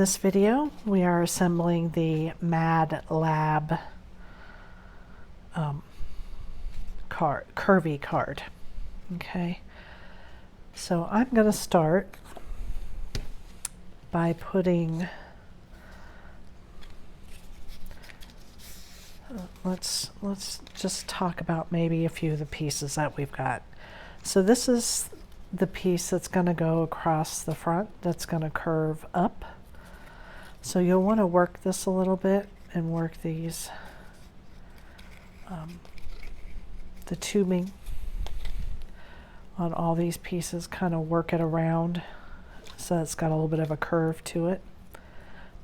In this video, we are assembling the Mad Lab Curvy card. Okay, so I'm going to start by putting, let's just talk about maybe a few of the pieces that we've got. So this is the piece that's going to go across the front, that's going to curve up. So you'll want to work this a little bit and work these, the tubing on all these pieces, kind of work it around so it's got a little bit of a curve to it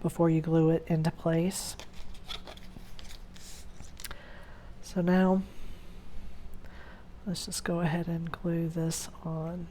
before you glue it into place. So now let's just go ahead and glue this on.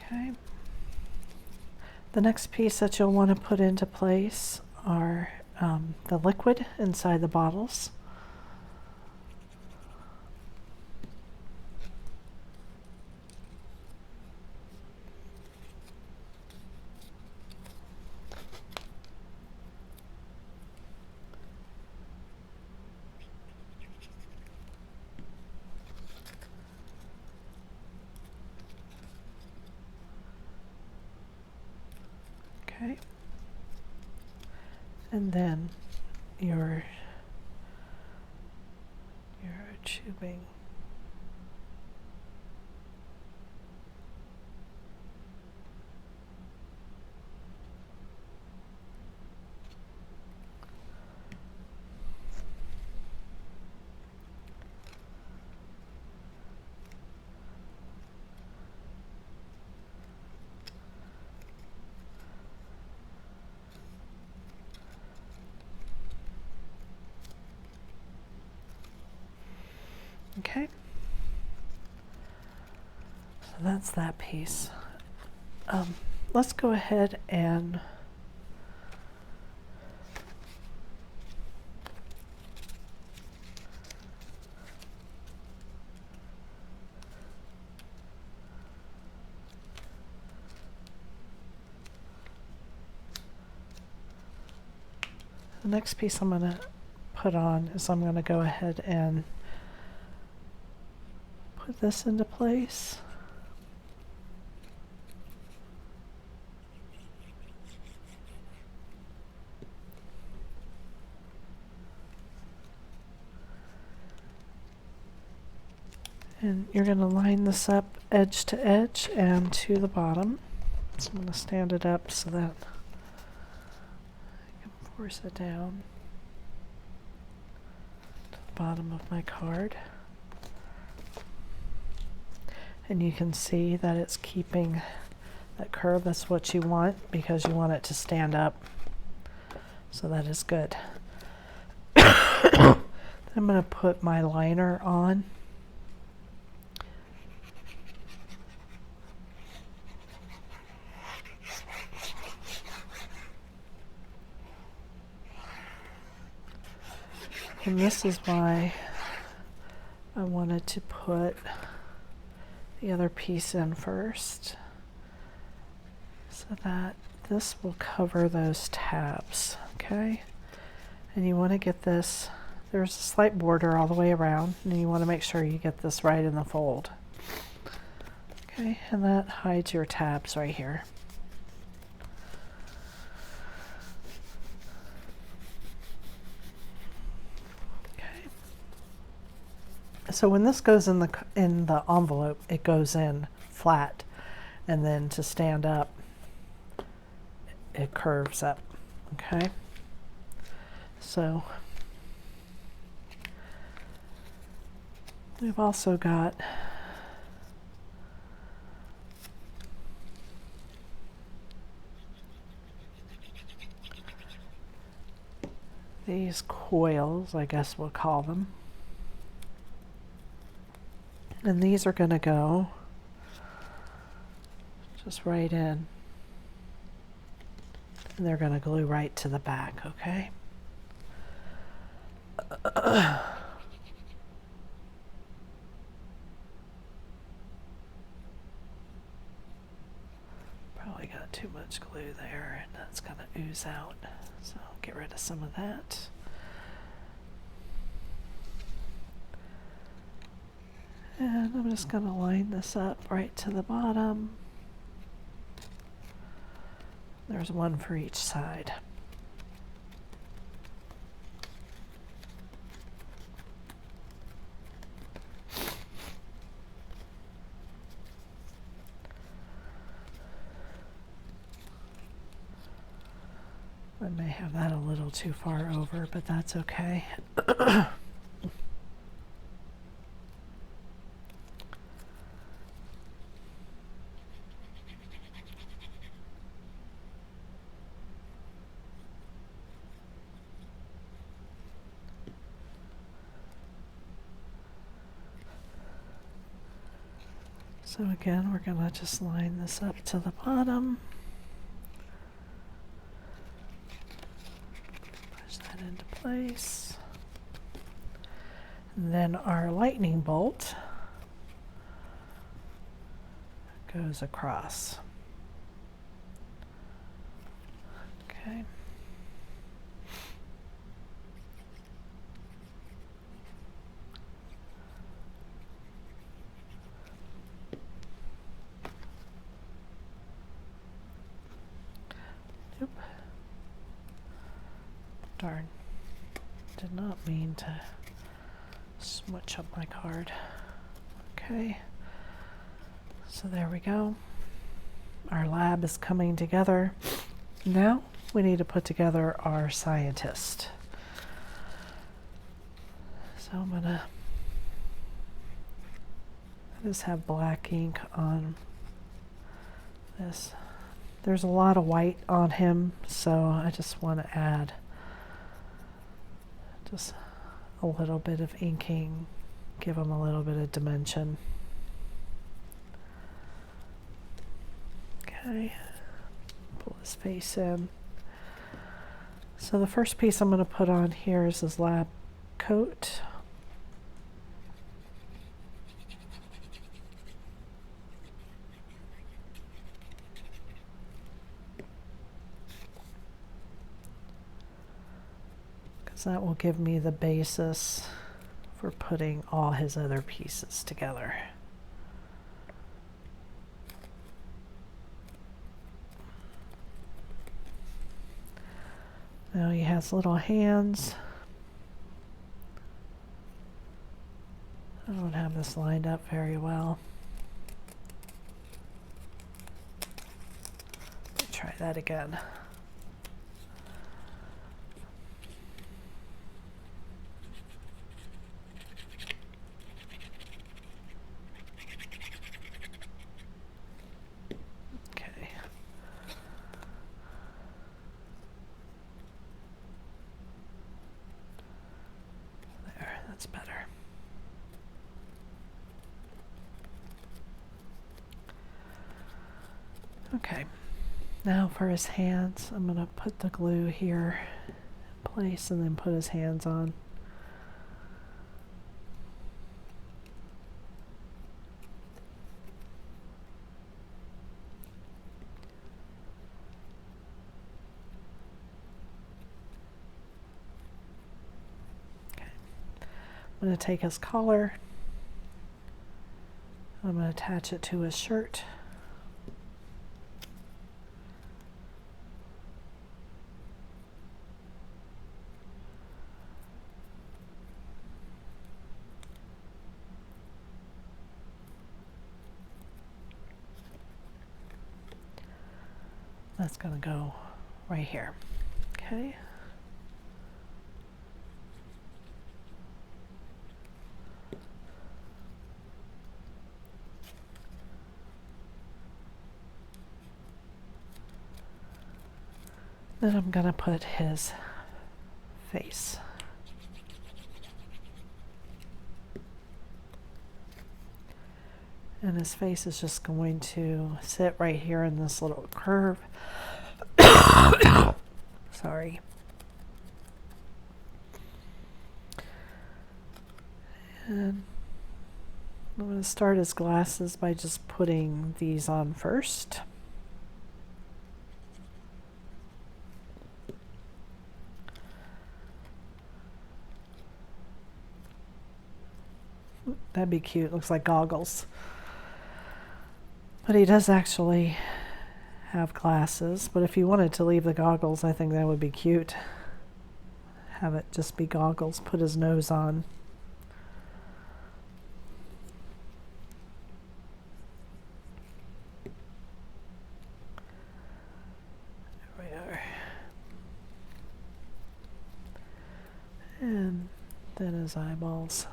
Okay. The next piece that you'll want to put into place are the liquid inside the bottles. Okay, and then your tubing. Okay, so that's that piece. Let's go ahead and the next piece I'm going to put on is I'm going to go ahead and put this into place. And you're going to line this up edge to edge and to the bottom. So I'm going to stand it up so that I can force it down to the bottom of my card. And you can see that it's keeping that curve. That's what you want because you want it to stand up. So that is good. I'm going to put my liner on. And this is why I wanted to put the other piece in first, so that this will cover those tabs, okay? And you want to get this, there's a slight border all the way around, and you want to make sure you get this right in the fold. Okay, and that hides your tabs right here. So when this goes in the envelope, it goes in flat, and then to stand up, it curves up. Okay. So we've also got these coils, I guess we'll call them. And these are going to go just right in. And they're going to glue right to the back, okay? Probably got too much glue there, and that's going to ooze out. So I'll get rid of some of that. And I'm just going to line this up right to the bottom. There's one for each side. I may have that a little too far over, but that's okay. So again, we're going to just line this up to the bottom. Push that into place. And then our lightning bolt goes across. Okay. Nope. Darn. Did not mean to smudge up my card. Okay. So there we go. Our lab is coming together. Now we need to put together our scientist. So I'm gonna just have black ink on this. There's a lot of white on him, so I just want to add just a little bit of inking, give him a little bit of dimension. Okay, pull his face in. So the first piece I'm going to put on here is his lab coat. That will give me the basis for putting all his other pieces together. Now he has little hands. I don't have this lined up very well. Let me try that again. That's better. Okay, now for his hands, I'm going to put the glue here in place and then put his hands on. I'm going to take his collar, I'm going to attach it to his shirt. That's going to go right here. Okay. Then I'm going to put his face. And his face is just going to sit right here in this little curve. Sorry. And I'm going to start his glasses by just putting these on first. That'd be cute. Looks like goggles. But he does actually have glasses. But if you wanted to leave the goggles, I think that would be cute. Have it just be goggles. Put his nose on. There we are. And then his eyeballs.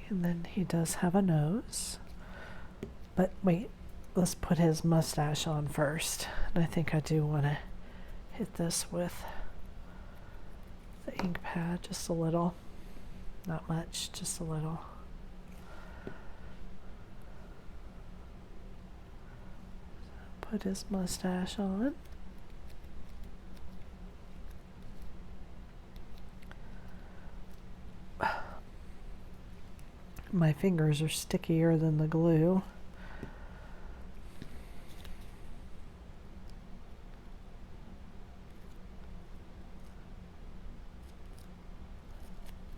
And then he does have a nose. But wait, let's put his mustache on first. And I think I do want to hit this with the ink pad just a little. Not much, just a little. Put his mustache on. My fingers are stickier than the glue.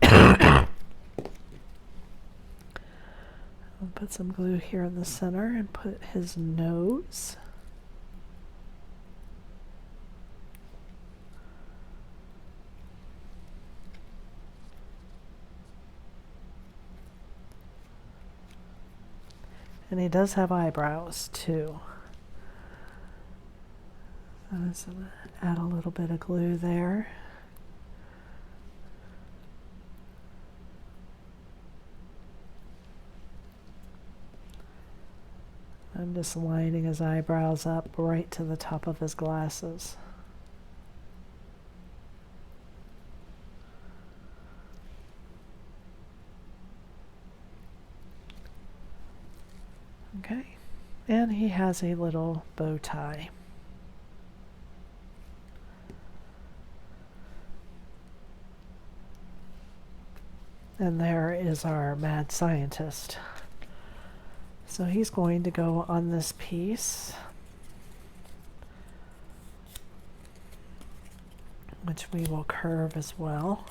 I'll put some glue here in the center and put his nose. And he does have eyebrows too. So I'm just going to add a little bit of glue there. I'm just lining his eyebrows up right to the top of his glasses. Okay, and he has a little bow tie. And there is our mad scientist. So he's going to go on this piece, which we will curve as well.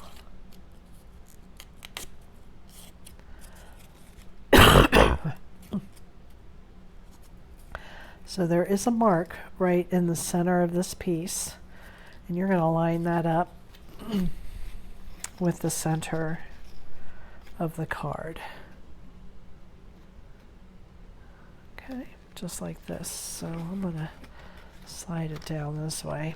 So there is a mark right in the center of this piece, and you're going to line that up with the center of the card. Okay, just like this. So I'm going to slide it down this way.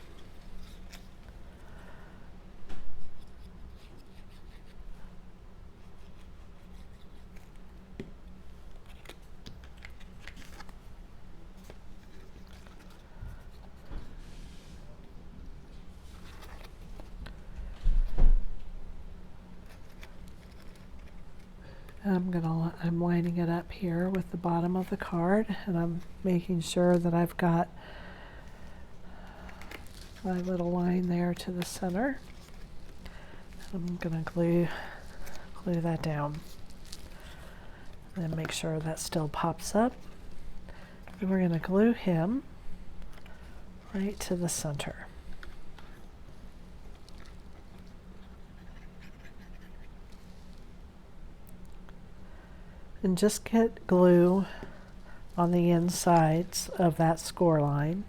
I'm lining it up here with the bottom of the card, and I'm making sure that I've got my little line there to the center. I'm going to glue that down. Then make sure that still pops up. And we're going to glue him right to the center. And just get glue on the insides of that score line.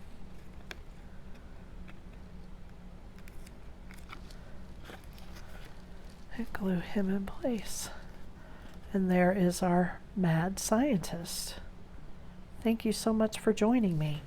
and glue him in place. And there is our mad scientist. Thank you so much for joining me.